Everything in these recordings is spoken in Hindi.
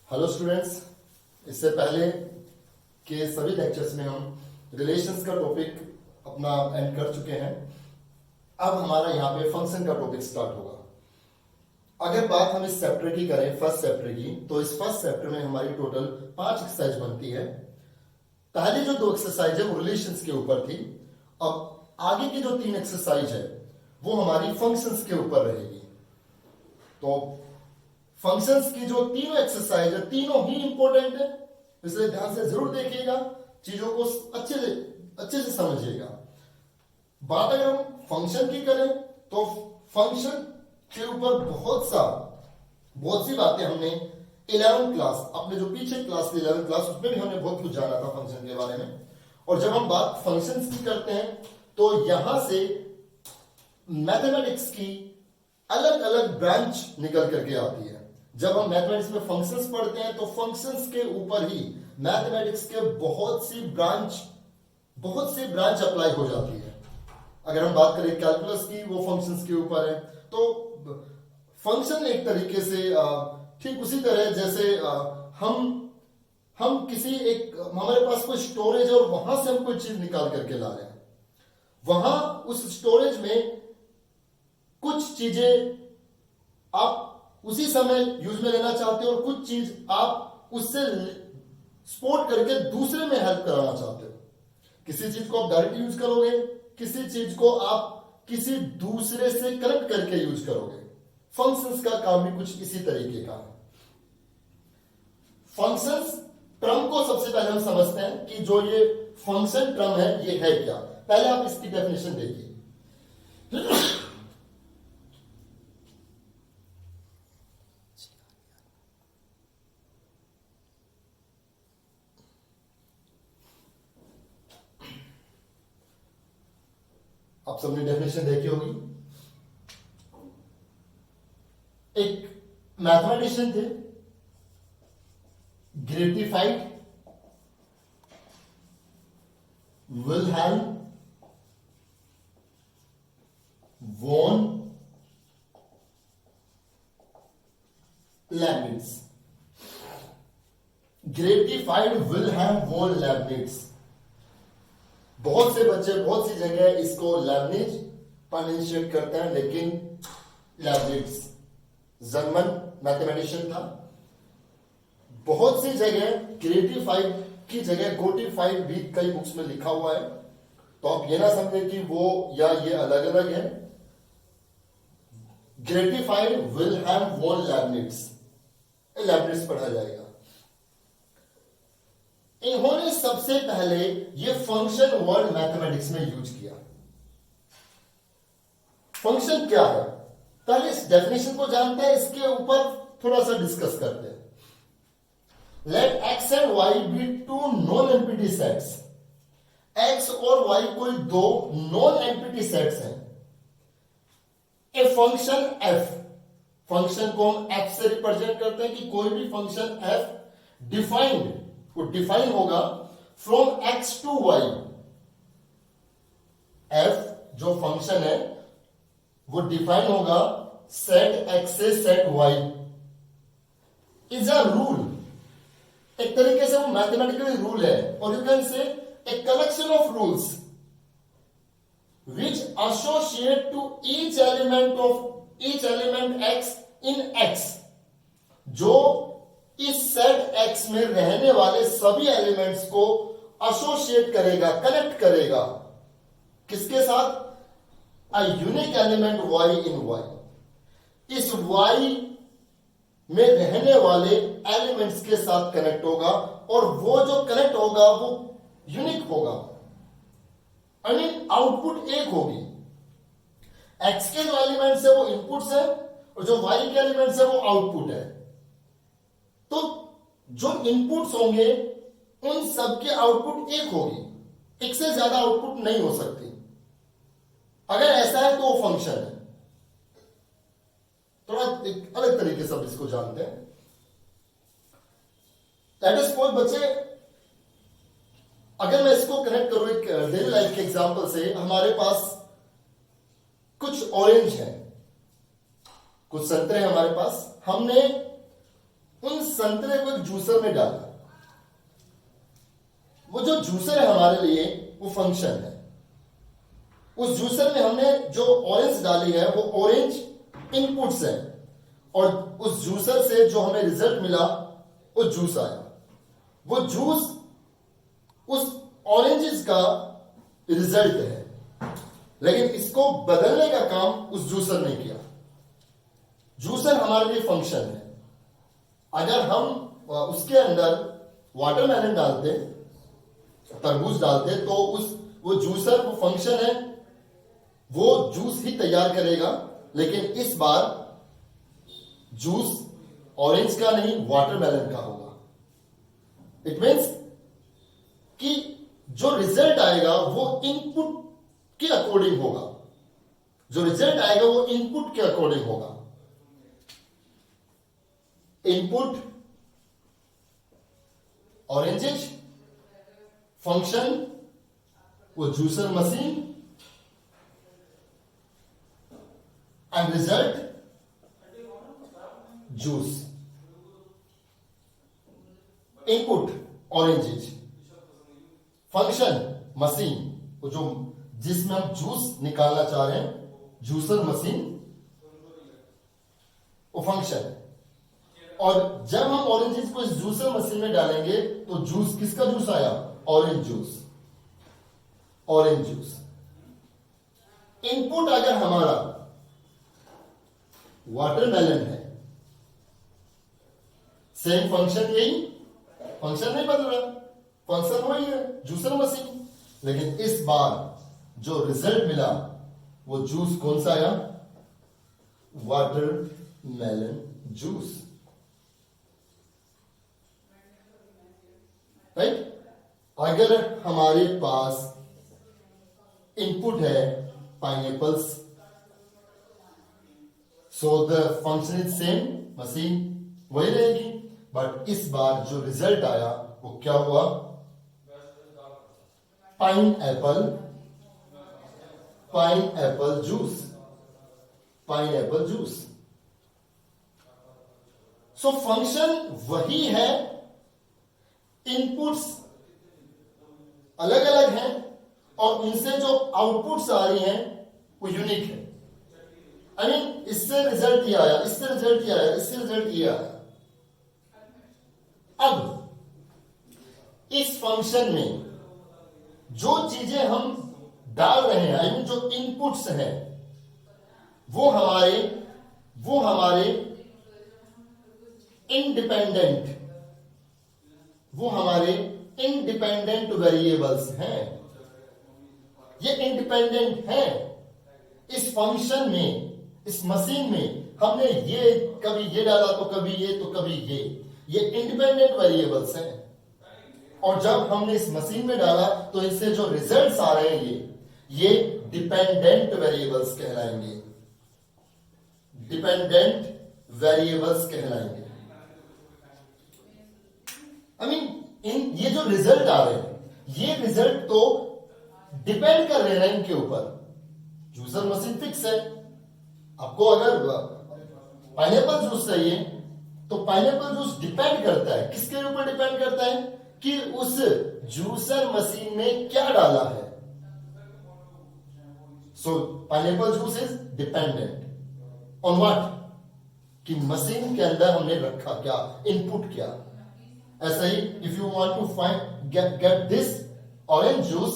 हेलो स्टूडेंट्स, इससे पहले के सभी लेक्चर्स में हम रिलेशंस का टॉपिक अपना एंड कर चुके हैं। अब हमारा यहाँ पे फंक्शन का टॉपिक स्टार्ट होगा। अगर बात हम इस चैप्टर की करें, फर्स्ट चैप्टर की, तो इस फर्स्ट चैप्टर में हमारी टोटल 5 एक्सरसाइज बनती है। पहले जो 2 एक्सरसाइज है वो रिलेशंस के ऊपर थी। अब आगे की जो 3 एक्सरसाइज है वो हमारी फंक्शंस के ऊपर रहेगी। तो फंक्शंस की जो तीनों एक्सरसाइज है तीनों ही इंपॉर्टेंट है, इसलिए ध्यान से जरूर देखिएगा, चीजों को अच्छे से समझिएगा। बात अगर हम फंक्शन की करें तो फंक्शन के ऊपर बहुत सी बातें हमने 11th क्लास, अपने जो पीछे क्लास थी 11th क्लास, उसमें भी हमने बहुत कुछ जाना था फंक्शन के बारे में। और जब हम बात फंक्शंस की करते हैं तो यहां से मैथमेटिक्स की अलग अलग ब्रांच निकल करके आती है। जब हम मैथमेटिक्स में फंक्शंस पढ़ते हैं तो फंक्शंस के ऊपर ही मैथमेटिक्स के बहुत सी ब्रांच अप्लाई हो जाती है। अगर हम बात करें कैलकुलस की, वो फंक्शंस के ऊपर है। तो फंक्शन एक तरीके से ठीक उसी तरह जैसे हम किसी हमारे पास कोई स्टोरेज है और वहां से हम कोई चीज निकाल करके ला रहे हैं, वहां उस स्टोरेज में कुछ चीजें आप उसी समय यूज में लेना चाहते हो और कुछ चीज आप उससे स्पोर्ट करके दूसरे में हेल्प कराना चाहते हो। किसी चीज को आप डायरेक्ट यूज करोगे, किसी चीज को आप किसी दूसरे से कनेक्ट करके यूज करोगे। फंक्शंस का काम भी कुछ इसी तरीके का है। फंक्शंस टर्म को सबसे पहले हम समझते हैं कि जो ये फंक्शन टर्म है ये है क्या। पहले आप इसकी डेफिनेशन देखिए। आप सबने डेफिनेशन देखी होगी। एक मैथमेटिशियन थे, Gottfried Wilhelm von Leibniz. Gottfried Wilhelm von Leibniz. बहुत से बच्चे बहुत सी जगह इसको लेibniz प्रोनाउंसिएट करते हैं, लेकिन लेibniz जर्मन मैथमेटिशियन था। बहुत सी जगह ग्रेटिफाइड की जगह गोटिफाइड भी कई बुक्स में लिखा हुआ है, तो आप ये ना समझे कि वो या ये अलग अलग है। ग्रेटिफाइड विलहेल्म वॉन लेibniz पढ़ा जाएगा। इन्होंने सबसे पहले ये फंक्शन वर्ड मैथमेटिक्स में यूज किया। फंक्शन क्या है, पहले इस डेफिनेशन को जानते हैं, इसके ऊपर थोड़ा सा डिस्कस करते हैं। Let X and Y be two non empty sets. X और वाई कोई दो नॉन एम्प्टी सेट्स हैं। ए फंक्शन एफ, फंक्शन को हम एफ से रिप्रेजेंट करते हैं कि कोई भी फंक्शन एफ डिफाइंड को डिफाइन होगा from X to Y. F जो फंक्शन है वो डिफाइन होगा सेट एक्स से set Y. Is a rule, एक तरीके से वो मैथमेटिकल रूल है, और you can say a collection of rules which associate to each element X in X. जो इस सेट एक्स में रहने वाले सभी एलिमेंट्स को एसोसिएट करेगा, कनेक्ट करेगा, किसके साथ? A unique element Y in Y. इस वाई में रहने वाले एलिमेंट्स के साथ कनेक्ट होगा, और वो जो कनेक्ट होगा वो यूनिक होगा, आई मीन आउटपुट एक होगी। एक्स के जो एलिमेंट्स है वो इनपुट्स है, और जो वाई के एलिमेंट्स है वो आउटपुट है। तो जो इनपुट्स होंगे उन सबके आउटपुट एक होगी, एक से ज्यादा आउटपुट नहीं हो सकती। अगर ऐसा है तो वो फंक्शन है। थोड़ा एक अलग तरीके से हम इसको जानते हैं। लेट अस सपोज बच्चे, अगर मैं इसको कनेक्ट करूं एक डेली लाइफ के एग्जांपल से, हमारे पास कुछ ऑरेंज है, कुछ संतरे हमारे पास, हमने उन संतरे को एक जूसर में डाला, वो जो जूसर है हमारे लिए वो फंक्शन है। उस जूसर में हमने जो ऑरेंज डाली है वो ऑरेंज इनपुट्स है, और उस जूसर से जो हमें रिजल्ट मिला वो जूस आया। वो जूस उस ऑरेंजेस का रिजल्ट है, लेकिन इसको बदलने का काम उस जूसर ने किया। जूसर हमारे लिए फंक्शन है। अगर हम उसके अंदर वाटरमेलन डालते, तरबूज डालते, तो वो जूसर, वो फंक्शन है, वो जूस ही तैयार करेगा, लेकिन इस बार जूस ऑरेंज का नहीं वाटरमेलन का होगा। इट मीन्स कि जो रिजल्ट आएगा वो इनपुट के अकॉर्डिंग होगा, जो रिजल्ट आएगा वो इनपुट के अकॉर्डिंग होगा। इनपुट ऑरेंजेस, फंक्शन वो juicer machine, and result juice. Input oranges, function machine, वो जो जिसमें हम जूस निकालना चाह रहे हैं, जूसर मशीन वो फंक्शन है। और जब हम ऑरेंजेस को इस जूसर मशीन में डालेंगे तो जूस, किसका जूस आया? Orange juice, orange juice. Input अगर हमारा वाटरमेलन है, सेम फंक्शन, यही फंक्शन नहीं बदल रहा, फंक्शन वही है, जूसर मशीन, लेकिन इस बार जो रिजल्ट मिला वो जूस कौन सा आया? Watermelon juice, right. अगर हमारे पास इनपुट है pineapples, so the function is same, machine वही रहेगी, बट इस बार जो रिजल्ट आया वो क्या हुआ? Pineapple, pineapple juice, pineapple juice. So function वही है, इनपुट्स अलग अलग हैं, और उनसे जो आउटपुट्स आ रही हैं वो यूनिक है। आई मीन इससे रिजल्ट ये आया, इससे रिजल्ट ये आया, इससे रिजल्ट ये आया। अब इस फंक्शन में जो चीजें हम डाल रहे हैं, आई मीन जो इनपुट्स हैं, वो हमारे इंडिपेंडेंट, वो हमारे इंडिपेंडेंट वेरिएबल्स हैं। ये इंडिपेंडेंट हैं। इस फंक्शन में, इस मशीन में हमने ये कभी ये डाला तो कभी ये तो कभी ये इंडिपेंडेंट वेरिएबल्स हैं। और जब हमने इस मशीन में डाला तो इससे जो रिजल्ट्स आ रहे हैं ये डिपेंडेंट वेरिएबल्स कहलाएंगे, डिपेंडेंट वेरिएबल्स कहलाएंगे। आई मीन ये जो रिजल्ट आ रहे हैं, ये रिजल्ट तो डिपेंड कर रहे हैं इनके ऊपर। जूसर मशीन फिक्स है, आपको अगर पाइनएप्पल जूस चाहिए तो पाइनएप्पल जूस डिपेंड करता है, किसके ऊपर डिपेंड करता है? कि उस जूसर मशीन में क्या डाला है। So pineapple juice is dependent on what? कि मशीन के अंदर हमने रखा क्या, इनपुट क्या। ऐसा ही if you want to find get this orange juice,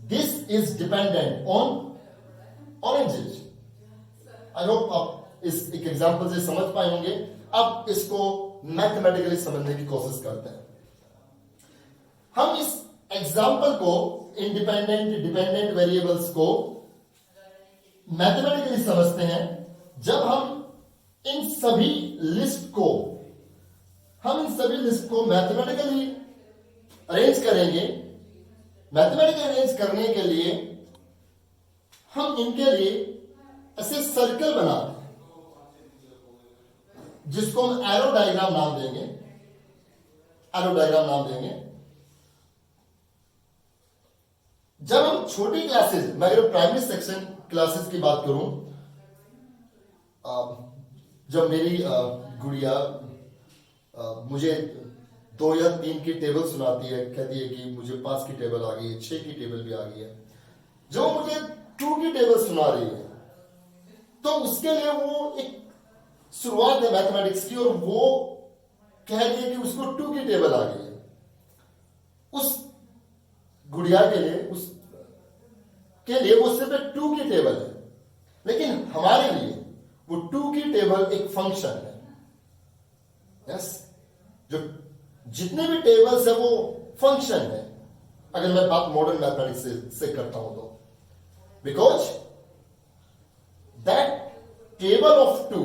this is dependent on oranges. I hope आप इस एक एग्जांपल से समझ पाए होंगे। अब इसको मैथमेटिकली समझने की कोशिश करते हैं। हम इस एग्जांपल को, इंडिपेंडेंट डिपेंडेंट वेरिएबल्स को मैथमेटिकली समझते हैं जब हम इन सभी लिस्ट को मैथमेटिकली अरेंज करेंगे। मैथमेटिकली अरेंज करने के लिए हम इनके लिए ऐसे सर्कल बनाते हैं जिसको हम एरो डायग्राम नाम देंगे, एरो डायग्राम नाम देंगे। जब हम छोटी क्लासेस, मैं अगर प्राइमरी सेक्शन क्लासेस की बात करूं, जब मेरी गुड़िया मुझे 2 या 3 की टेबल सुनाती है, कहती है कि मुझे 5 की टेबल आ गई है, 6 की टेबल भी आ गई है। जो मुझे 2 की टेबल सुना रही है, तो उसके लिए वो एक शुरुआत है मैथमेटिक्स की, और वो कह रही है कि उसको 2 की टेबल आ गई है। उस गुड़िया के लिए वो सिर्फ 2 की टेबल है, लेकिन हमारे लिए वो 2 की टेबल एक फंक्शन है। यस, जो जितने भी टेबल्स है वो फंक्शन है, अगर मैं बात मॉडर्न मैथमेटिक्स से करता हूं तो, because that table of 2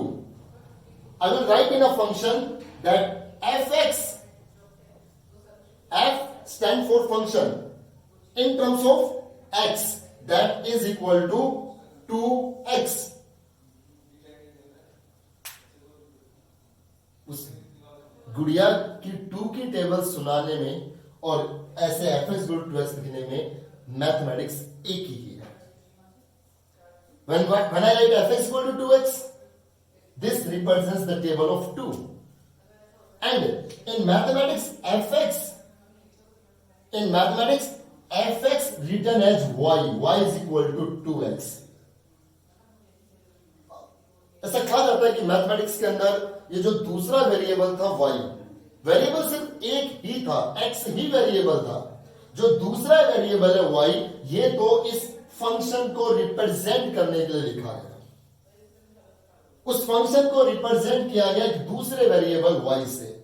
I will write in a function that fx, f stand for function, in terms of x, that is equal to 2x. उस गुड़िया की 2 की टेबल सुनाने में और ऐसे F x equal to 2x लिखने में मैथमेटिक्स एक ही है। When I write fx equal to 2x, this represents the table of 2. And in mathematics, fx written as y is equal to 2x. ऐसा कहा जाता है कि मैथमेटिक्स के अंदर ये जो दूसरा वेरिएबल था y, वेरिएबल सिर्फ एक ही था, x ही वेरिएबल था। जो दूसरा वेरिएबल है y, ये तो इस फंक्शन को रिप्रेजेंट करने के लिए लिखा गया। उस फंक्शन को रिप्रेजेंट किया गया दूसरे वेरिएबल y से।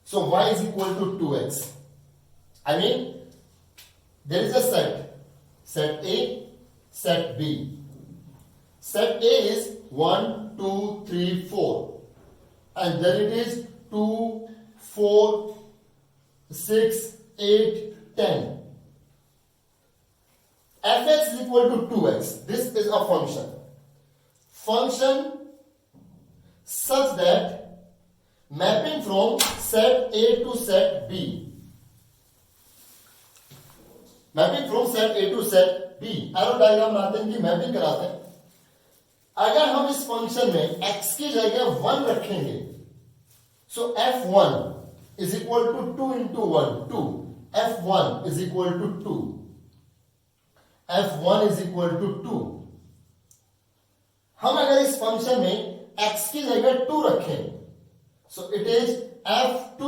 सो y is equal to 2x. I mean, there is a set A, set B. Set A is 1, 2, 3, 4, and then it is 2, 4, 6, 8, 10. Fx is equal to 2x. This is a function such that mapping from set A to set B, arrow diagram बनाते हैं कि मैपिंग कराते हैं। अगर हम इस फंक्शन में x की जगह 1 रखेंगे, so f1 is equal to 2 into 1, 2, f1 is equal to 2, f1 is equal to 2। हम अगर इस फंक्शन में x की जगह 2 रखें, so it is f2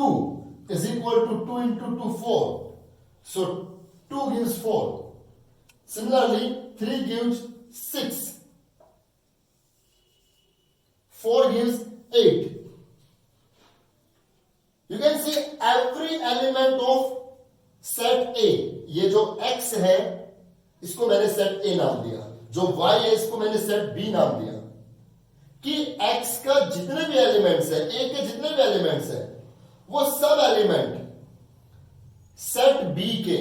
is equal to 2 into 2, 4, so 2 gives 4, similarly 3 gives 6, 4 gives 8. You can see every element of set A, ये जो x है इसको मैंने सेट A नाम दिया, जो y है इसको मैंने सेट B नाम दिया, कि x का जितने भी एलिमेंट्स है, A के जितने भी एलिमेंट्स है, वो सब एलिमेंट सेट B के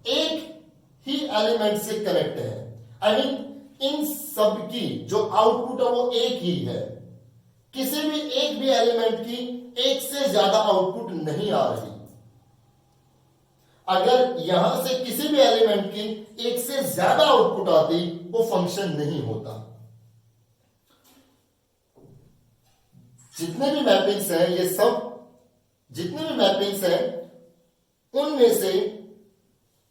एक ही एलिमेंट से कनेक्ट है। आई मीन इन सब की जो आउटपुट है वो एक ही है, किसी भी एक भी एलिमेंट की एक से ज्यादा आउटपुट नहीं आ रही। अगर यहां से किसी भी एलिमेंट की एक से ज्यादा आउटपुट आती, वो फंक्शन नहीं होता। जितने भी मैपिंग्स हैं, ये सब जितने भी मैपिंग्स हैं, उनमें से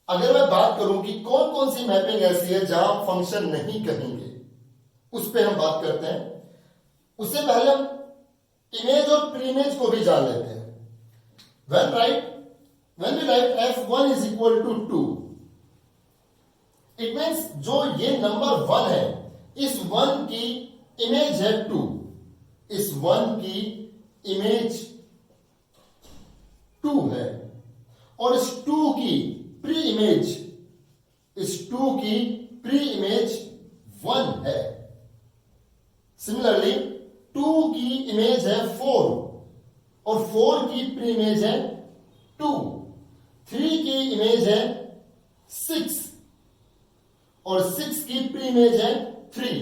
अगर मैं बात करूं कि कौन कौन सी मैपिंग ऐसी है जहां हम फंक्शन नहीं कहेंगे, उस पर हम बात करते हैं। उससे पहले हम इमेज और प्रीइमेज को भी जान लेते हैं। when we write f1 is equal to 2, it means जो ये नंबर 1 है, इस 1 की इमेज है 2, इस 1 की इमेज 2 है, और इस 2 की प्री इमेज 1 है। सिमिलरली 2 की इमेज है 4, और 4 की प्री इमेज है 2, 3 की इमेज है 6, और 6 की प्री इमेज है 3,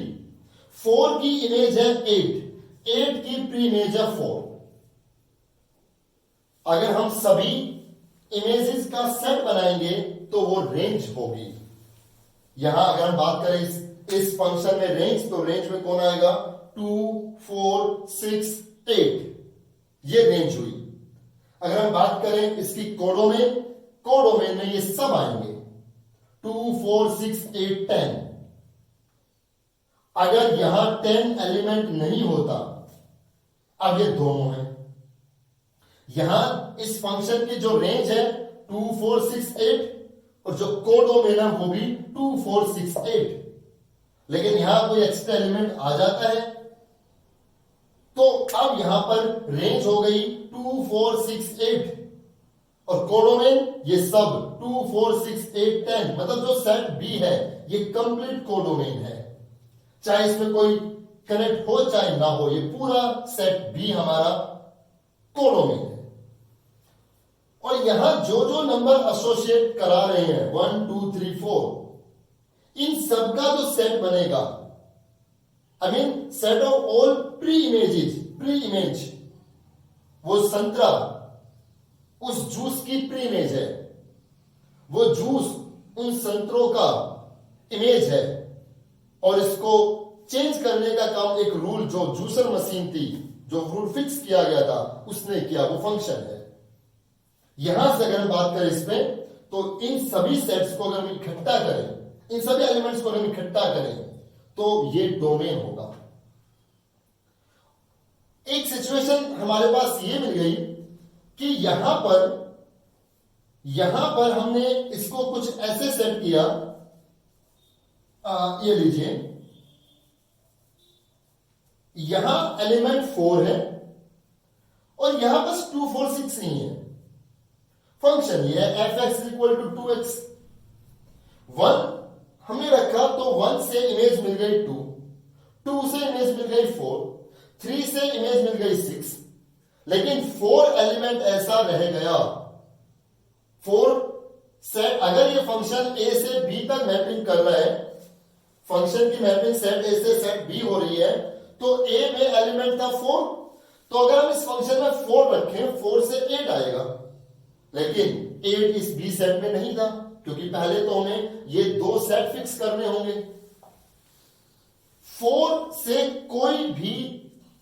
4 की इमेज है 8, 8 की प्री इमेज है 4। अगर हम सभी इमेजेस का सेट बनाएंगे तो वो रेंज होगी। यहां अगर हम बात करें इस फंक्शन में रेंज, तो रेंज में कौन आएगा? 4 6 8 ये रेंज हुई। अगर हम बात करें इसकी कोडोमेन में ये सब आएंगे 2 4 6 8 10। अगर यहां 10 एलिमेंट नहीं होता, अब ये दोनों है, यहां इस फंक्शन की जो रेंज है 2 4 6 8 और जो कोडोमेन है वो भी 2 4 6 8, लेकिन यहां कोई एक्स्ट्रा एलिमेंट आ जाता है तो अब यहां पर रेंज हो गई 2 4 6 8 और कोडोमेन ये सब 2 4 6 8 10, मतलब जो सेट बी है ये कंप्लीट कोडोमेन है, चाहे इसमें कोई कनेक्ट हो चाहे ना हो, ये पूरा सेट बी हमारा कोडोमेन है। और यहां जो जो नंबर एसोसिएट करा रहे हैं 1 2 3 4, इन सबका जो सेट बनेगा, I mean set of all pre image, वो संतरा उस जूस की प्री इमेज है, वो जूस उन संतरों का इमेज है, और इसको चेंज करने का काम एक रूल जो जूसर मशीन थी, जो रूल फिक्स किया गया था उसने किया, वो फंक्शन है। यहां से अगर हम बात करें इसमें, तो इन सभी सेट्स को अगर हम इकट्ठा करें, इन सभी एलिमेंट्स को अगर हम इकट्ठा करें तो ये डोमेन होगा। एक सिचुएशन हमारे पास ये मिल गई कि यहां पर हमने इसको कुछ ऐसे सेट किया, ये लीजिए, यहां एलिमेंट 4 है और यहां बस 2 4 6 नहीं है। फंक्शन ये है f(x = 2x)। 1 हमने रखा तो 1 से इमेज मिल गई 2, 2 से इमेज मिल गई 4, 3 से इमेज मिल गई 6, लेकिन 4 एलिमेंट ऐसा रह गया। 4 सेट, अगर ये फंक्शन a से b तक मैपिंग कर रहा है, फंक्शन की मैपिंग सेट a से सेट b हो रही है, तो a में एलिमेंट था 4, तो अगर हम इस फंक्शन में 4 रखें 4 से 8 आएगा, लेकिन 8 इस b सेट में नहीं था, क्योंकि पहले तो हमें ये 2 सेट फिक्स करने होंगे। 4 से कोई भी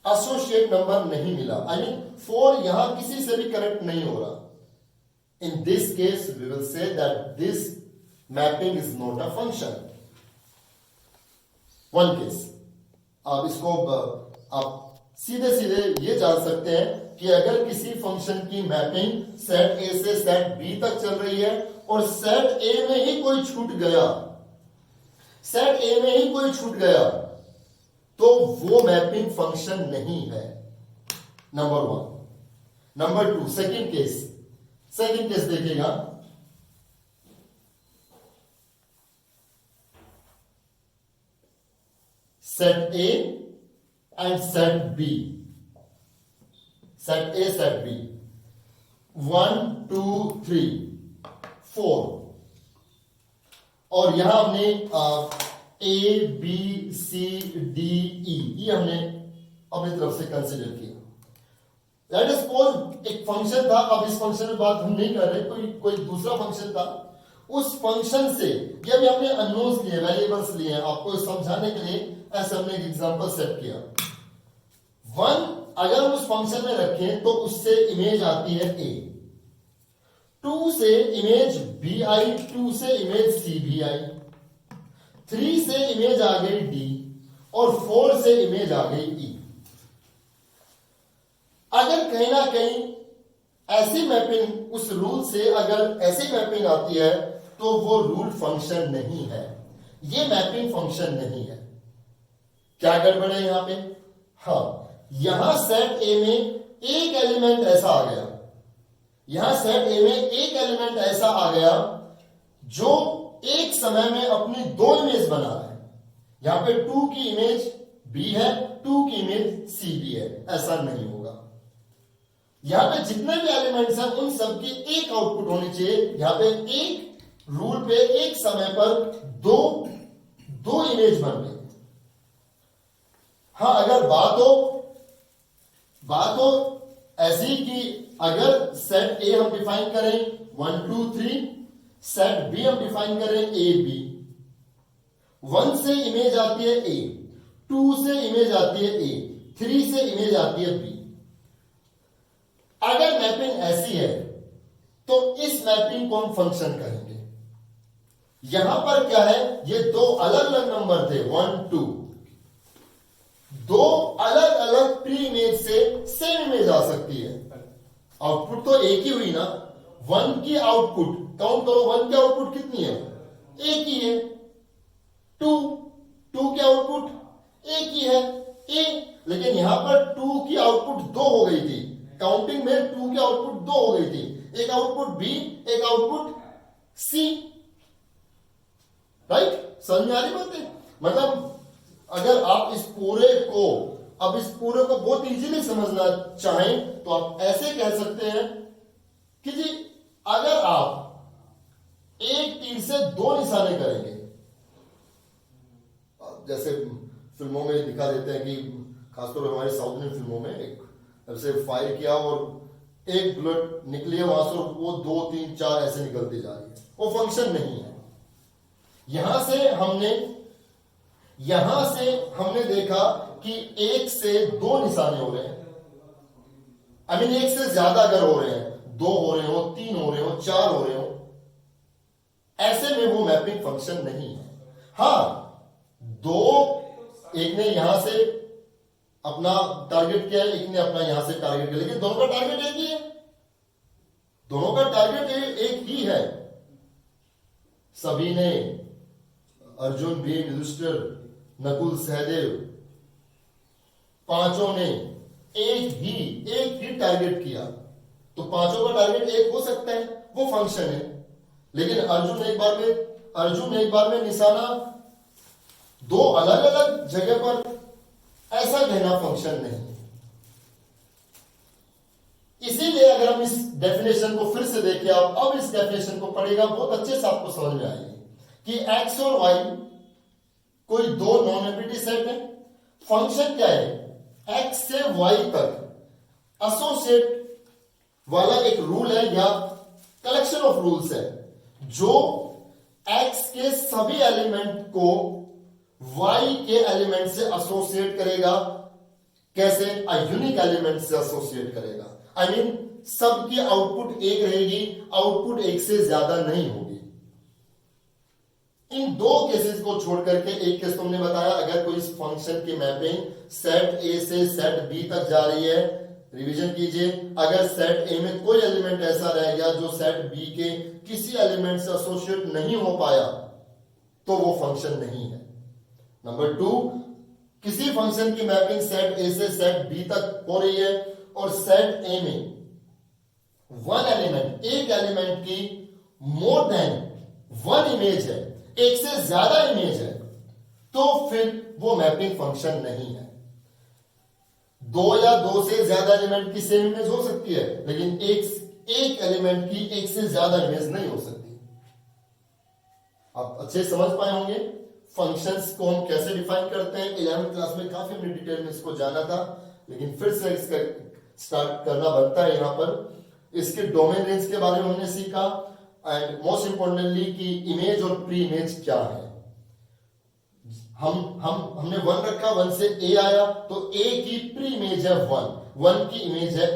एसोसिएट नंबर नहीं मिला, आई मीन 4 यहां किसी से भी कनेक्ट नहीं हो रहा। In this case we will say that this mapping is not a function. One case, आप इसको आप सीधे ये जान सकते हैं कि अगर किसी फंक्शन की मैपिंग सेट ए से सेट बी तक चल रही है और सेट ए में ही कोई छूट गया, तो वो मैपिंग फंक्शन नहीं है। नंबर 1। नंबर 2, सेकंड केस देखिएगा। Set A and set B, set A set B 1 2 3 4, और यहां हमने A B C D E ये हमने अपनी तरफ से कंसीडर किया। लेट अस सपोज एक फंक्शन था, अब इस फंक्शन में बात हम नहीं कर रहे, कोई दूसरा फंक्शन था, उस फंक्शन से ये भी हमने अननोन्स लिए, वेरिएबल्स लिए, आपको समझाने के लिए ऐसे हमने एक एग्जांपल सेट किया। 1 अगर हम उस फंक्शन में रखें तो उससे इमेज आती है a, 2 से इमेज b आई, 2 से इमेज c भी आई, 3 से इमेज आ गई d और 4 से इमेज आ गई e। अगर कहीं ना कहीं ऐसी मैपिंग, उस रूल से अगर ऐसी मैपिंग आती है तो वो रूल फंक्शन नहीं है, ये मैपिंग फंक्शन नहीं है। क्या गड़बड़ है यहां पे? हाँ, यहां सेट ए में एक एलिमेंट ऐसा आ गया, यहां सेट ए में एक एलिमेंट ऐसा आ गया जो एक समय में अपनी 2 इमेज बना रहा है। यहां पे 2 की इमेज b है, 2 की इमेज c भी है, ऐसा नहीं होगा। यहां पे जितने भी एलिमेंट्स हैं उन सबकी एक आउटपुट होनी चाहिए। यहां पे एक रूल पे एक समय पर दो इमेज बन रही। हाँ, अगर बात हो ऐसी कि अगर सेट ए हम डिफाइन करें 1 2 3, सेट बी हम डिफाइन करें ए बी, 1 से इमेज आती है ए, 2 से इमेज आती है ए, 3 से इमेज आती है बी। अगर मैपिंग ऐसी है तो इस मैपिंग को हम फंक्शन कहेंगे। यहां पर क्या है, ये दो अलग अलग नंबर थे 1 2, दो अलग अलग प्री इमेज से सेम इमेज आ सकती है। आउटपुट तो एक ही हुई ना, 1 की आउटपुट काउंट करो, 1 की आउटपुट कितनी है, एक ही है। 2 की आउटपुट एक ही है, ए। लेकिन यहां पर 2 की आउटपुट 2 हो गई थी, काउंटिंग में 2 की आउटपुट 2 हो गई थी, एक आउटपुट बी, एक आउटपुट सी। राइट, समझ में आ रही बात है? मतलब अगर आप इस पूरे को बहुत इजीली समझना चाहें तो आप ऐसे कह सकते हैं कि जी अगर आप एक तीर से 2 निशाने करेंगे, जैसे फिल्मों में दिखा देते हैं कि खासतौर पर हमारी साउथ इंडियन फिल्मों में एक ऐसे फायर किया और एक बुलेट निकली है वहां से, वो 2 3 4 ऐसे निकलती जा रही है, वो फंक्शन नहीं है। यहां से हमने देखा कि 1 से 2 निशाने हो रहे हैं, आई मीन 1 से ज्यादा अगर हो रहे हैं, 2 हो रहे हो, 3 हो रहे हो, 4 हो रहे हो, ऐसे में वो मैपिंग फंक्शन नहीं है। हां, एक ने यहां से अपना टारगेट किया है, एक ने अपना यहां से टारगेट किया, लेकिन दोनों का टारगेट एक ही है, दोनों का टारगेट एक ही है। सभी ने, अर्जुन, भीम, युधिष्ठिर, नकुल, सहदेव, पांचों ने एक ही टारगेट किया, तो पांचों का टारगेट एक हो सकता है, वो फंक्शन है। लेकिन अर्जुन एक बार में निशाना 2 अलग अलग जगह पर, ऐसा कहना फंक्शन नहीं है। इसीलिए अगर हम इस डेफिनेशन को फिर से देखें, आप अब इस डेफिनेशन को पढ़ेगा बहुत अच्छे से आपको समझ में आएगी कि एक्स और वाई कोई 2 नॉन एम्प्टी सेट है। फंक्शन क्या है, एक्स से वाई तक एसोसिएट वाला एक रूल है या कलेक्शन ऑफ रूल्स है, जो एक्स के सभी एलिमेंट को वाई के एलिमेंट से एसोसिएट करेगा। कैसे, यूनिक एलिमेंट से एसोसिएट करेगा, आई मीन सबकी आउटपुट एक रहेगी, आउटपुट एक से ज्यादा नहीं होगी। इन 2 केसेस को छोड़ करके एक केस तुमने बताया, अगर कोई इस फंक्शन की मैपिंग सेट ए से सेट बी तक जा रही है, रिवीजन कीजिए, अगर सेट ए में कोई एलिमेंट ऐसा रह गया जो सेट बी के किसी एलिमेंट से एसोसिएट नहीं हो पाया, तो वो फंक्शन नहीं है। नंबर 2, किसी फंक्शन की मैपिंग सेट ए से सेट बी तक हो रही है और सेट ए में एक एलिमेंट की मोर देन 1 इमेज है, एक से ज्यादा इमेज है, तो फिर वो मैपिंग फंक्शन नहीं है। 2 या 2 से ज्यादा एलिमेंट की सेम इमेज हो सकती है, लेकिन एक एलिमेंट की एक से ज्यादा इमेज नहीं हो सकती। आप अच्छे समझ पाए होंगे फंक्शंस को हम कैसे डिफाइन करते हैं। 11वीं क्लास में काफी हमने डिटेल में इसको जाना था, लेकिन फिर से इसका स्टार्ट करना बनता है। यहां पर इसके डोमेन रेंज के बारे में हमने सीखा, एंड मोस्ट इंपॉर्टेंटली कि इमेज और प्री इमेज क्या है। हमने 1 रखा, 1 से ए आया, तो ए की प्री इमेज है 1 की इमेज है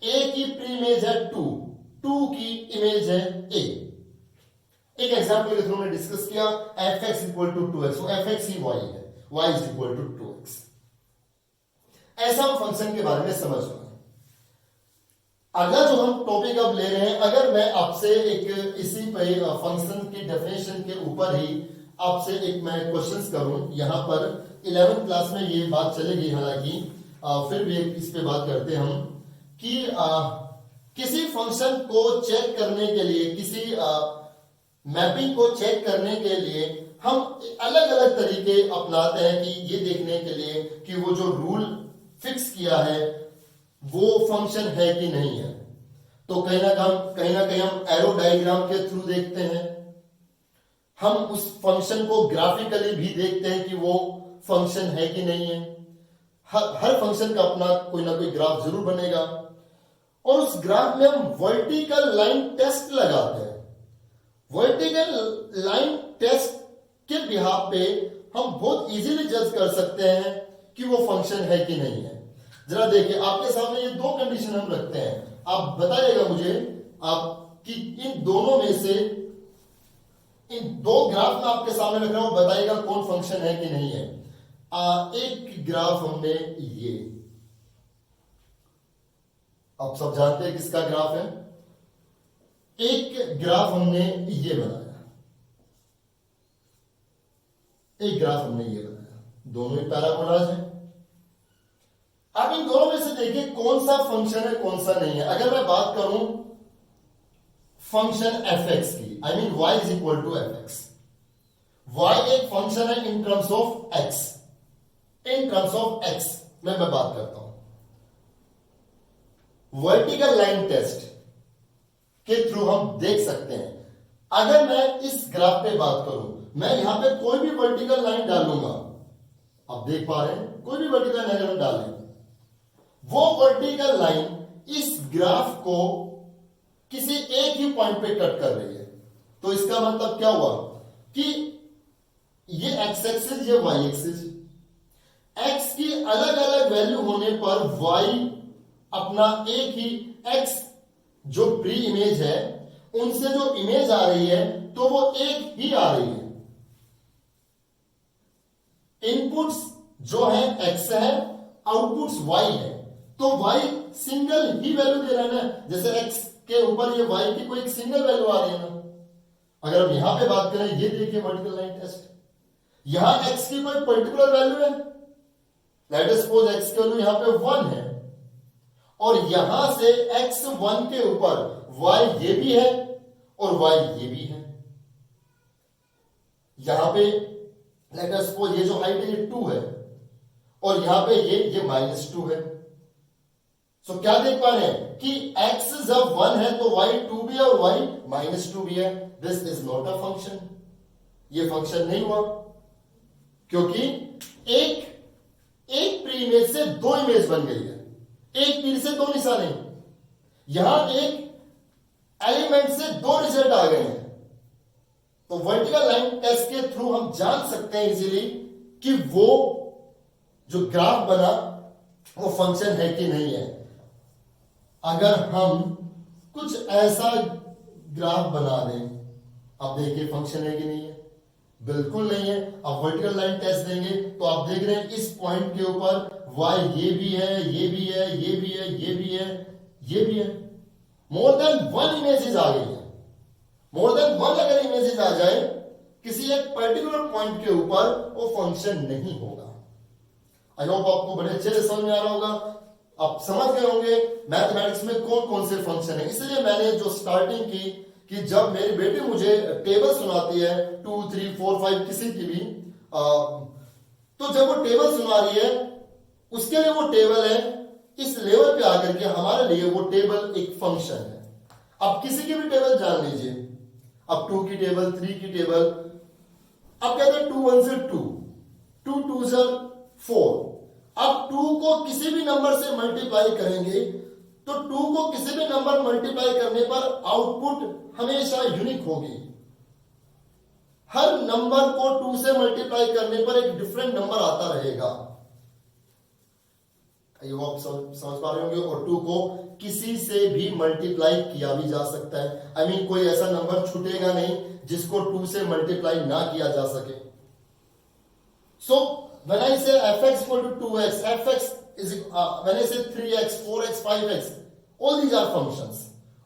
ए की प्री इमेज है 2 की इमेज है ए। एक एग्जाम्पल के थ्रू हमने डिस्कस किया, fx इक्वल टू 2x, वो fx ही y है, y is equal to 2x। ऐसा हम फंक्शन के बारे में समझ रहे हैं। अगला जो हम टॉपिक अब ले रहे हैं, अगर मैं आपसे एक इसी पे फंक्शन की डेफिनेशन के ऊपर ही आपसे एक मैं क्वेश्चंस करूं, यहां पर 11th क्लास में ये बात चलेगी, हालांकि फिर भी इस पे बात करते हैं हम कि किसी फंक्शन को चेक करने के लिए, किसी मैपिंग को चेक करने के लिए हम अलग अलग तरीके अपनाते हैं कि ये देखने के लिए कि वो जो रूल फिक्स किया है वो फंक्शन है कि नहीं है। तो कहीं ना कहीं हम एरो डायग्राम के थ्रू देखते हैं, हम उस फंक्शन को ग्राफिकली भी देखते हैं कि वो फंक्शन है कि नहीं है। हर फंक्शन का अपना कोई ना कोई ग्राफ जरूर बनेगा, और उस ग्राफ में हम वर्टिकल लाइन टेस्ट लगाते हैं। वर्टिकल लाइन टेस्ट के बिहाफ पे हम बहुत इजीली जज कर सकते हैं कि वो फंक्शन है कि नहीं है। जरा देखिए, आपके सामने ये दो कंडीशन हम रखते हैं, आप बताइएगा मुझे आप कि इन दोनों में से, इन दो ग्राफ में आपके सामने रख रहा हूं, बताइएगा कौन फंक्शन है कि नहीं है। एक ग्राफ हमने ये, आप सब जानते हैं किसका ग्राफ है। एक ग्राफ हमने ये बनाया, एक ग्राफ हमने ये बनाया, दोनों ही पैराबोलाज हैं। अब इन दोनों में से देखिए कौन सा फंक्शन है कौन सा नहीं है। अगर मैं बात करूं फंक्शन एफ एक्स की, I mean y is equal to F X. Y एक फंक्शन है in terms of x, in terms of x में मैं बात करता हूं। वर्टिकल लाइन टेस्ट के थ्रू हम देख सकते हैं, अगर मैं इस ग्राफ पे बात करूं, मैं यहां पे कोई भी वर्टिकल लाइन डालूंगा, आप देख पा रहे हैं कोई भी वर्टिकल लाइन अगर हम डालें, वो वर्टिकल लाइन इस ग्राफ को किसी एक ही पॉइंट पे कट कर रही है। तो इसका मतलब क्या हुआ कि ये एक्स एक्सिस, ये वाई एक्सिस, एक्स की अलग अलग वैल्यू होने पर वाई अपना एक ही एक्स जो प्री इमेज है उनसे जो इमेज आ रही है तो वो एक ही आ रही है। इनपुट्स जो है एक्स है, आउटपुट्स वाई है, तो वाई सिंगल ही वैल्यू दे रहा है ना। जैसे एक्स के ऊपर ये वाई की कोई एक सिंगल वैल्यू आ रही है ना। अगर हम यहां पे बात करें, ये देखिए वर्टिकल लाइन टेस्ट, यहां एक्स की कोई पर्टिकुलर वैल्यू है, लेट अस सपोज एक्स की वैल्यू यहां पे 1 है, और यहां से x1 के ऊपर y ये भी है और y ये भी है। यहां पे लेट अस सपोज ये जो हाइट है ये 2 है, और यहां पे ये -2 है। सो क्या देख पा रहे हैं कि x जब 1 है तो y 2 भी है और y -2 भी है। This is not a function, ये फंक्शन नहीं हुआ, क्योंकि एक प्री इमेज से दो इमेज बन गई है, एक तीर से दो निशाने, यहां एक एलिमेंट से दो रिजल्ट आ गए हैं। तो वर्टिकल लाइन टेस्ट के थ्रू हम जान सकते हैं इजीली कि वो जो ग्राफ बना वो फंक्शन है कि नहीं है। अगर हम कुछ ऐसा ग्राफ बना दें, आप देखिए फंक्शन है कि नहीं है, बिल्कुल नहीं है। आप वर्टिकल लाइन टेस्ट देंगे तो आप देख रहे हैं इस पॉइंट के ऊपर y ये भी है, ये भी है, ये भी है, ये भी है, ये भी है। मोर देन 1 इमेजेस आ गई है। मोर देन 1 अगर इमेजेस आ जाए किसी एक पर्टिकुलर पॉइंट के ऊपर, वो फंक्शन नहीं होगा। आई होप आपको बड़े अच्छे से समझ में आ रहा होगा, आप समझ गए होंगे मैथमेटिक्स में कौन कौन से फंक्शन है। इसलिए मैंने जो स्टार्टिंग की कि जब मेरी बेटी मुझे टेबल सुनाती है 2, 3, 4, 5 किसी की भी, तो जब वो टेबल सुना रही है उसके लिए वो टेबल है, इस लेवल पे आकर के हमारे लिए वो टेबल एक फंक्शन है। अब किसी की भी टेबल जान लीजिए, अब 2 की टेबल, 3 की टेबल, अब कहते हैं 2 1 से 2, 2 2 से 4। अब 2 को किसी भी नंबर से मल्टीप्लाई करेंगे तो 2 को किसी भी नंबर मल्टीप्लाई करने पर आउटपुट हमेशा यूनिक होगी। हर नंबर को 2 से मल्टीप्लाई करने पर एक डिफरेंट नंबर आता रहेगा। ये आप समझ पा रहे होंगे। और 2 को किसी से भी मल्टीप्लाई किया भी जा सकता है। आई मीन कोई ऐसा नंबर छूटेगा नहीं जिसको 2 से मल्टीप्लाई ना किया जा सके। सो when I say fx equal to 2x, fx is when I say 3x, 4x, 5x, all these are functions।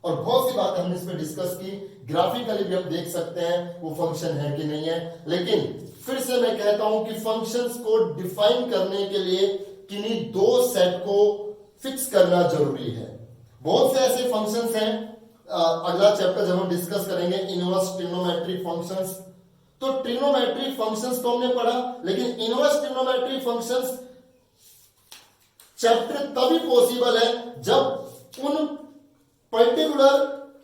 और बहुत सी बातें हमने इसमें डिस्कस की, ग्राफिकली भी हम देख सकते हैं वो फंक्शन है कि नहीं है। लेकिन फिर से मैं कहता हूं कि फंक्शंस को डिफाइन करने के लिए किन्हीं दो सेट को फिक्स करना जरूरी है। बहुत से ऐसे फंक्शंस हैं, अगला चैप्टर जब हम डिस्कस करेंगे इनवर्स ट्रिग्नोमेट्रिक फंक्शंस, तो ट्रिग्नोमेट्रिक फंक्शंस तो हमने पढ़ा, लेकिन इनवर्स ट्रिग्नोमेट्रिक फंक्शंस चैप्टर तभी पॉसिबल है जब उन पर्टिकुलर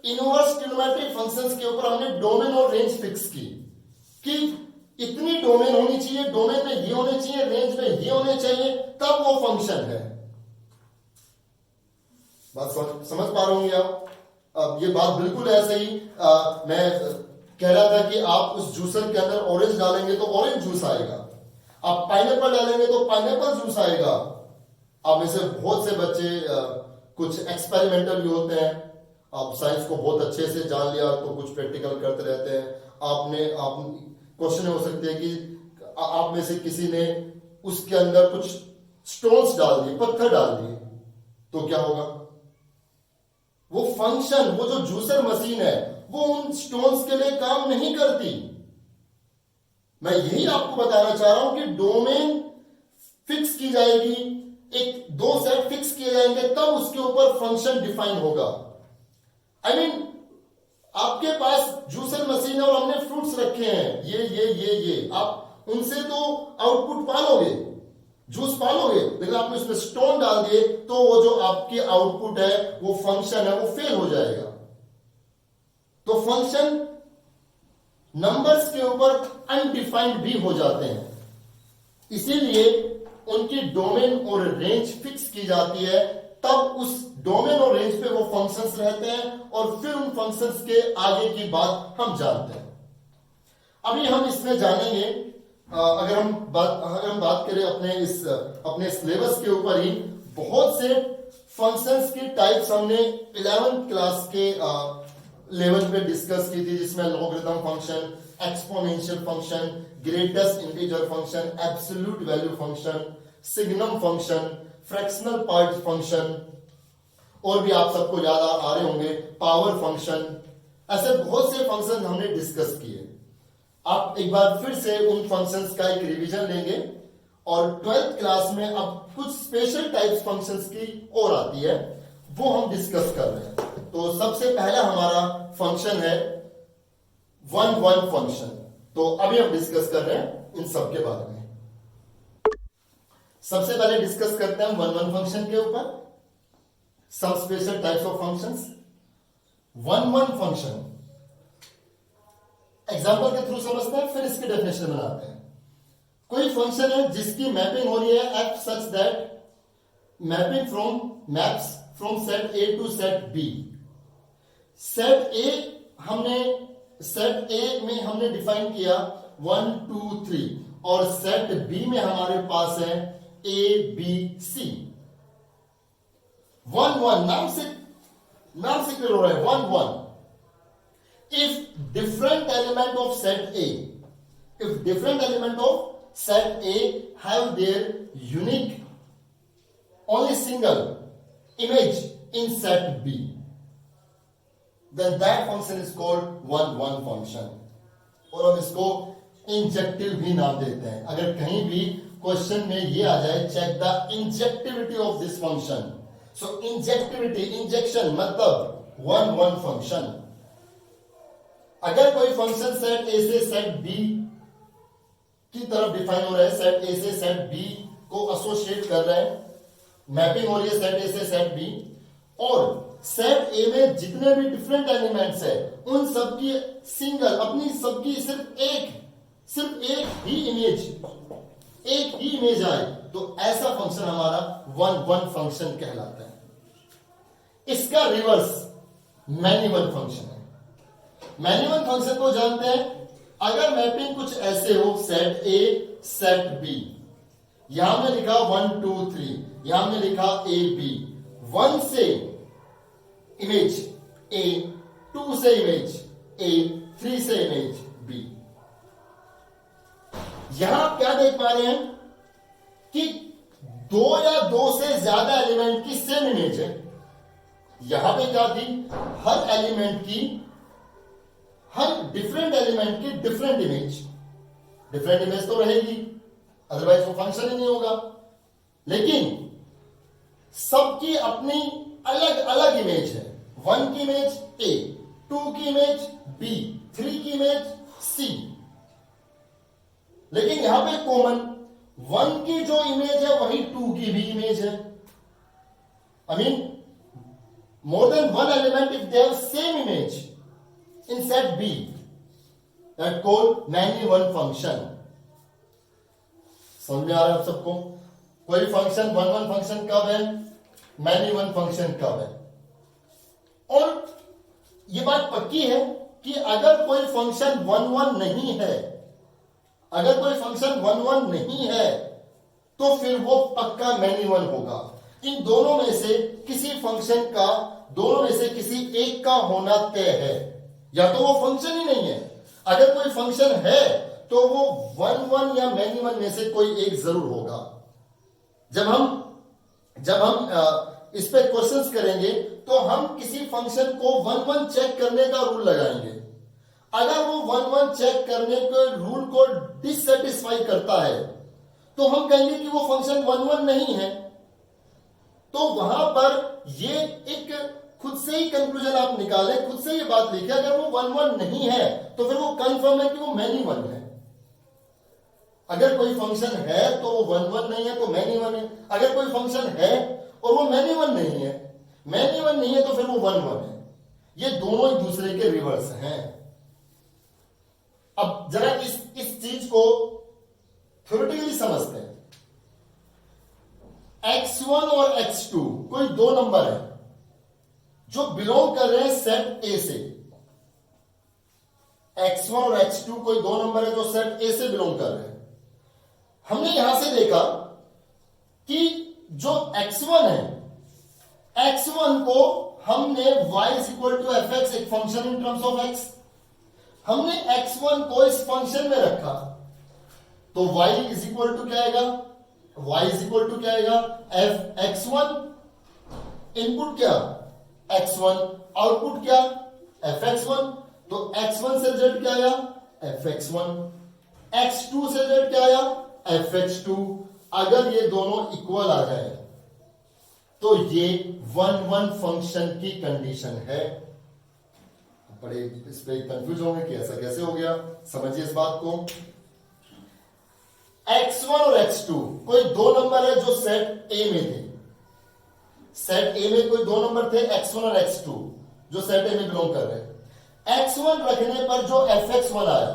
इनवर्स ट्रिग्नोमेट्रिक फंक्शंस के ऊपर हमने डोमेन और रेंज फिक्स की कि इतनी डोमेन होनी चाहिए, डोमेन में ये होने चाहिए, रेंज में ये होने चाहिए, तब वो फंक्शन है। बात समझ पा रहे होंगे आप। अब ये बात बिल्कुल ऐसा ही मैं कह रहा था कि आप उस जूसर के अंदर ऑरेंज डालेंगे तो ऑरेंज जूस आएगा। आप पाइनएप्पल डालेंगे तो पाइनएप्पल जूस आएगा। अब में से बहुत से बच्चे कुछ एक्सपेरिमेंटल भी होते हैं, आप साइंस को बहुत अच्छे से जान लिया तो कुछ प्रैक्टिकल करते रहते हैं। आप क्वेश्चन हो सकते हैं कि आप में से किसी ने उसके अंदर कुछ स्टोन्स डाल दिए, पत्थर डाल दिए, तो क्या होगा? वो फंक्शन, वो जो जूसर मशीन है वो उन स्टोन्स के लिए काम नहीं करती। मैं यही आपको बताना चाह रहा हूं कि डोमेन फिक्स की जाएगी, एक दो सेट फिक्स किए जाएंगे, तब उसके ऊपर फंक्शन डिफाइन होगा। I mean, आपके पास जूसर मशीन है और हमने फ्रूट्स रखे हैं, ये आप उनसे तो आउटपुट पालोगे, जूस पालोगे, लेकिन आपने उसमें स्टोन डाल दिए तो वो जो आपकी आउटपुट है, वो फंक्शन है, वो फेल हो जाएगा। तो फंक्शन नंबर्स के ऊपर अनडिफाइंड भी हो जाते हैं, इसीलिए उनकी डोमेन और रेंज फिक्स की जाती है, तब उस डोमेन और रेंज पे वो फंक्शंस रहते हैं और फिर उन फंक्शंस के आगे की बात हम जानते हैं। अभी हम इसमें जानेंगे, अगर हम बात करें अपने सिलेबस के ऊपर ही, बहुत से फंक्शंस की टाइप्स हमने 11th क्लास के लेवल पे डिस्कस की थी, जिसमें logarithm function, exponential function, greatest integer function, absolute value function, signum function, fractional part function, और भी आप सबको याद आ रहे होंगे पावर फंक्शन। ऐसे बहुत से फंक्शन हमने डिस्कस किए। आप एक बार फिर से उन फंक्शंस का एक रिवीजन लेंगे, और 12th क्लास में अब कुछ स्पेशल टाइप्स फंक्शंस की और आती है, वो हम डिस्कस कर रहे हैं। तो सबसे पहला हमारा फंक्शन है 1 फंक्शन। तो अभी हम डिस्कस कर रहे हैं इन सब के बारे में। सबसे पहले डिस्कस करते हैं 1 फंक्शन के ऊपर, some special types of functions. 1 function example के थ्रू समझते हैं, फिर इसकी डेफिनेशन बनाते हैं। कोई फंक्शन है जिसकी मैपिंग हो रही है f such that mapping maps from set A to set B। Set A में हमने डिफाइन किया 1 2 3, और सेट B में हमारे पास है A B C। 1 नाम से क्लियर हो रहा है। 1 if different element of set A have their unique only single image in set B, then that function is called 1 function। और हम इसको इंजेक्टिव भी नाम देते हैं। अगर कहीं भी क्वेश्चन में ये आ जाए, check the injectivity of this function, so injectivity, injection मतलब 1 फंक्शन। अगर कोई फंक्शन सेट A से सेट B की तरफ डिफाइन हो रहा है, सेट A से सेट B को एसोसिएट कर रहा है, मैपिंग हो रही है सेट A से सेट B, और सेट A में जितने भी डिफरेंट एलिमेंट्स है उन सबकी सिंगल, अपनी सबकी सिर्फ एक ही इमेज आए, तो ऐसा फंक्शन हमारा 1 फंक्शन कहलाता है। इसका रिवर्स मैन्युअल फंक्शन है। मैन्युअल फंक्शन को जानते हैं, अगर मैपिंग कुछ ऐसे हो, सेट A सेट B, यहां में लिखा 1 2 3, यहां में लिखा A B, 1 से इमेज A, 2 से इमेज A, 3 से इमेज B। यहां आप क्या देख पा रहे हैं कि 2 या 2 से ज्यादा एलिमेंट की सेम इमेज है। यहां पे क्या थी, हर डिफरेंट एलिमेंट की डिफरेंट इमेज तो रहेगी, अदरवाइज वो फंक्शन ही नहीं होगा। लेकिन सबकी अपनी अलग अलग इमेज है। 1 की इमेज A, 2 की इमेज B, 3 की इमेज C। लेकिन यहां पे कॉमन 1 की जो इमेज है वही 2 की भी इमेज है। I mean, more than one element if they have same image in set B, that called many-one function। समझ में आ रहा है आप सबको? कोई फंक्शन 1 फंक्शन कब है, मैनी-वन फंक्शन कब है। और ये बात पक्की है कि अगर कोई फंक्शन 1 नहीं है, अगर कोई फंक्शन 1 1 नहीं है तो फिर वो पक्का मैनी वन होगा। इन दोनों में से किसी फंक्शन का, दोनों में से किसी एक का होना तय है, या तो वो फंक्शन ही नहीं है। अगर कोई फंक्शन है तो वो 1 1 या मैनी वन में से कोई एक जरूर होगा। जब हम इस पे क्वेश्चंस करेंगे तो हम किसी फंक्शन को 1 1 चेक करने का रूल लगाएंगे। अगर वो 1 1 चेक करने के रूल को डिससेटिस्फाई करता है तो हम कहेंगे कि वो फंक्शन 1 1 नहीं है। तो वहां पर ये एक खुद से ही कंक्लूजन आप निकालें, खुद से ये बात लिखे, अगर वो 1 1 नहीं है तो फिर वो कंफर्म है कि वो मैनी वन है। अगर कोई फंक्शन है तो वो 1 1 नहीं है तो मैनी वन है। अगर कोई फंक्शन है और वो मैनी वन नहीं है, मैनी वन नहीं है तो फिर वो 1 1 है। ये दोनों एक दूसरे के रिवर्स हैं। अब जरा इस चीज को थ्योरेटिकली समझते हैं। x1 और x2 कोई दो नंबर है जो बिलोंग कर रहे हैं सेट ए से। x1 और x2 कोई दो नंबर है जो सेट ए से बिलोंग कर रहे हैं। हमने यहां से देखा कि जो x1 है, x1 को हमने y is equal to F x, एक function in terms of x, हमने x1 को इस फंक्शन में रखा तो y इज इक्वल टू क्या आएगा, y इज इक्वल टू क्या आएगा, एफ x1, इनपुट क्या x1, आउटपुट क्या एफ x1। तो x1 से z क्या आया एफ x1, x2 से z क्या आया एफ x2। अगर ये दोनों इक्वल आ जाए तो ये 1 1 फंक्शन की कंडीशन है। बड़े इस पे कंफ्यूज होंगे कि ऐसा कैसे हो गया, समझिए इस बात को। x1 और x2 कोई दो नंबर है जो सेट ए में थे। सेट ए में कोई दो नंबर थे x1 और x2 जो सेट ए में बिलोंग कर रहे हैं। x1 रखने पर जो एफ x1 आया,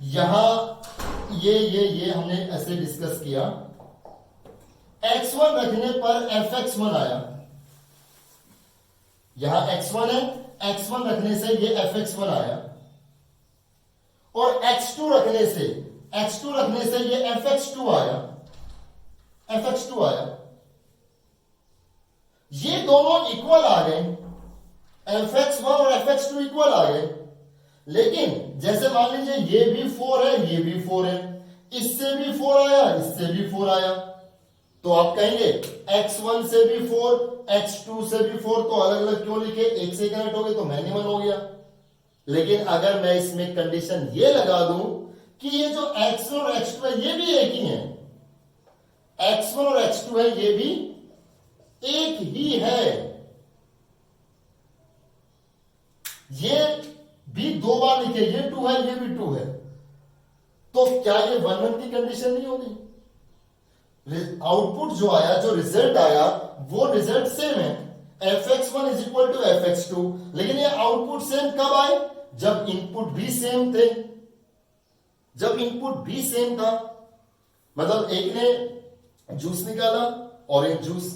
यहां ये हमने ऐसे डिस्कस किया। x1 रखने पर एफ x1 आया, यहां x1 है, x1 रखने से ये एफ x1 आया, और x2 रखने से ये एफ x2 आया, एफ x2 आया। ये दोनों इक्वल आ गए, एफ x1 और एफ x2 इक्वल आ गए। लेकिन जैसे मान लीजिए ये भी 4 है, ये भी 4 है, इससे भी 4 आया, इससे भी 4 आया, तो आप कहेंगे x1 से भी 4, x2 से भी 4, तो अलग अलग क्यों लिखे, एक से कनेक्ट हो गए तो मैनी वन हो गया। लेकिन अगर मैं इसमें कंडीशन ये लगा दूं कि ये जो x1 और x2 है ये भी एक ही है, x1 और x2 है ये भी एक ही है, ये भी दो बार लिखे, ये 2 है ये भी 2 है, तो क्या ये 1 1 की कंडीशन नहीं होगी। आउटपुट जो आया, जो रिजल्ट आया, वो रिजल्ट सेम है, F x1 is equal to F x2। लेकिन ये आउटपुट सेम कब आए, जब इनपुट भी सेम थे, जब इनपुट भी सेम था। मतलब एक ने जूस निकाला ऑरेंज जूस,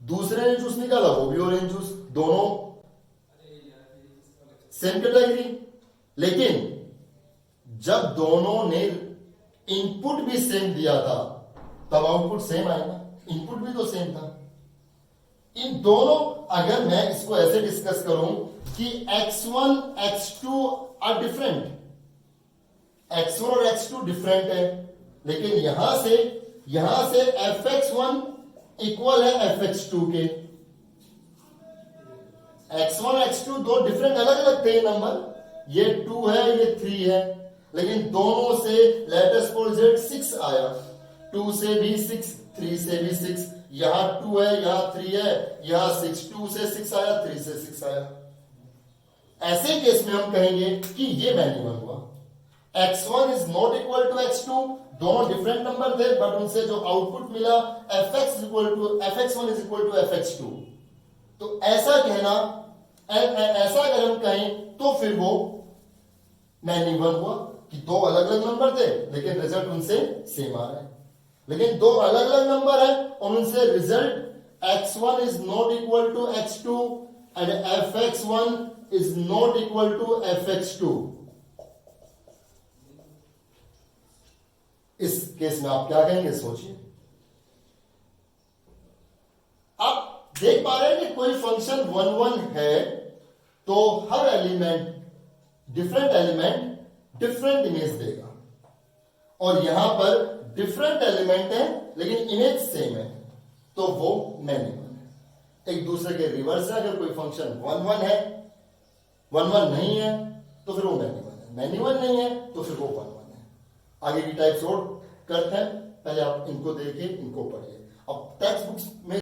दूसरे ने जूस निकाला वो भी ऑरेंज जूस, दोनों सेम कैटेगरी। लेकिन जब दोनों ने इनपुट भी सेम दिया था तब आउटपुट सेम आएगा, इनपुट भी तो सेम था। इन दोनों, अगर मैं इसको ऐसे डिस्कस करूं कि x1 x2 are different, x1 और x2 डिफरेंट है, लेकिन यहां से एफ x1 इक्वल है एफ x2 के। x1 x2 दो डिफरेंट अलग अलग थे नंबर, ये 2 है ये 3 है, लेकिन दोनों से लेटेस्ट पोल z 6 आया, 2 से भी 6, 3 से भी 6, यहां 2 है यहां 3 है, यहां 6, 2 से 6 आया, 3 से 6 आया। ऐसे केस में हम कहेंगे कि ये मैनी वन हुआ। x1 is not equal to x2, दोनों डिफरेंट नंबर थे बट उनसे जो आउटपुट मिला F x1 is equal to F x2। तो ऐसा कहना, ऐसा अगर हम कहें तो फिर वो मैनी वन हुआ कि दो अलग अलग नंबर थे लेकिन रिजल्ट उनसे सेम आ रहा है। लेकिन दो अलग अलग नंबर है और उनसे result x1 is not equal to x2 and F x1 is not equal to F x2। Case में आप क्या कहेंगे, सोचिए। आप देख पा रहे हैं कि कोई फंक्शन 1 1 है तो हर element, different element different image देगा, और यहां पर डिफरेंट एलिमेंट है लेकिन इमेज सेम है, तो वो मैन्युअल है। एक दूसरे के रिवर्स है। अगर कोई फंक्शन 1 1 है, 1 1 नहीं है, तो फिर वो मैन्युअल है। मैन्युअल नहीं है तो फिर वो 1 1 है। आगे की टाइप्स और करते हैं, पहले आप इनको देखिए, इनको पढ़िए। अब टेक्स्ट बुक्स में